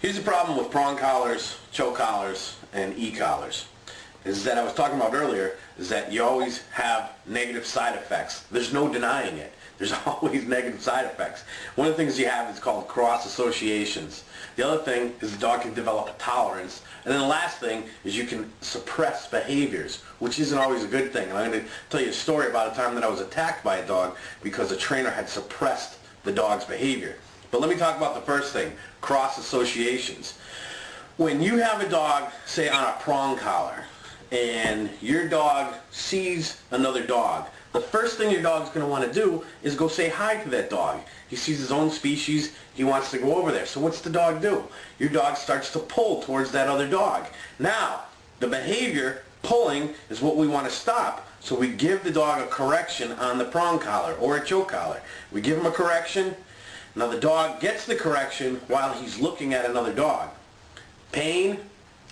Here's the problem with prong collars, choke collars, and e-collars. Is that I was talking about earlier, is that you always have negative side effects. There's no denying it. There's always negative side effects. One of the things you have is called cross associations. The other thing is the dog can develop a tolerance. And then the last thing is you can suppress behaviors, which isn't always a good thing. And I'm going to tell you a story about a time that I was attacked by a dog because a trainer had suppressed the dog's behavior. But let me talk about the first thing, cross associations. When you have a dog, say on a prong collar, and your dog sees another dog, the first thing your dog's going to want to do is go say hi to that dog. He sees his own species, he wants to go over there. So what's the dog do? Your dog starts to pull towards that other dog. Now, the behavior, pulling, is what we want to stop. So we give the dog a correction on the prong collar or a choke collar. We give him a correction. Now the dog gets the correction while he's looking at another dog. Pain,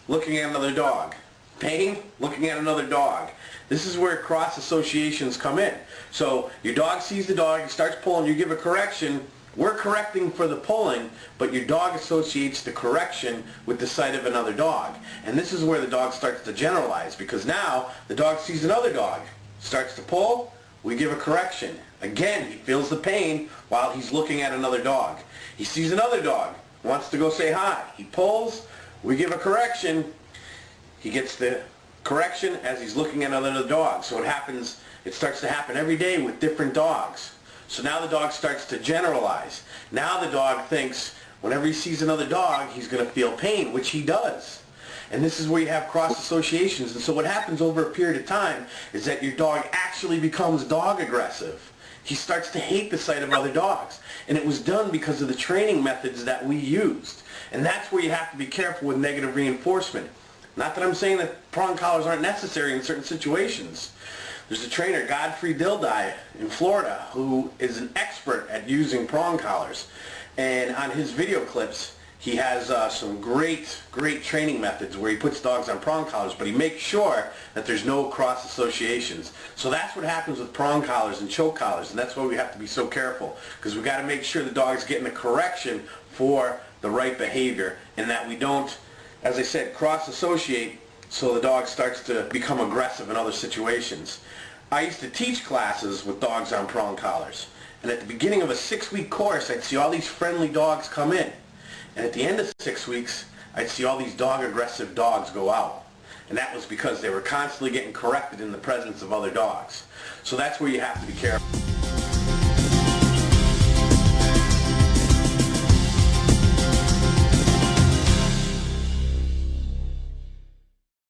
looking at another dog. Pain, looking at another dog. This is where cross associations come in. So your dog sees the dog, he starts pulling, you give a correction, we're correcting for the pulling, but your dog associates the correction with the sight of another dog. And this is where the dog starts to generalize, because now the dog sees another dog, starts to pull, we give a correction. Again, he feels the pain while he's looking at another dog. He sees another dog, wants to go say hi. He pulls, we give a correction. He gets the correction as he's looking at another dog. So it starts to happen every day with different dogs. So now the dog starts to generalize. Now the dog thinks whenever he sees another dog, he's going to feel pain, which he does. And this is where you have cross associations. And so what happens over a period of time is that your dog actually becomes dog aggressive. He starts to hate the sight of other dogs. And it was done because of the training methods that we used. And that's where you have to be careful with negative reinforcement. Not that I'm saying that prong collars aren't necessary in certain situations. There's a trainer, Godfrey Dildai, in Florida, who is an expert at using prong collars. And on his video clips, he has some great training methods where he puts dogs on prong collars, but he makes sure that there's no cross associations. So that's what happens with prong collars and choke collars, and that's why we have to be so careful, because we've got to make sure the dog's getting the correction for the right behavior, and that we don't, as I said, cross-associate so the dog starts to become aggressive in other situations. I used to teach classes with dogs on prong collars, and at the beginning of a 6-week course, I'd see all these friendly dogs come in. And at the end of 6 weeks, I'd see all these dog-aggressive dogs go out. And that was because they were constantly getting corrected in the presence of other dogs. So that's where you have to be careful.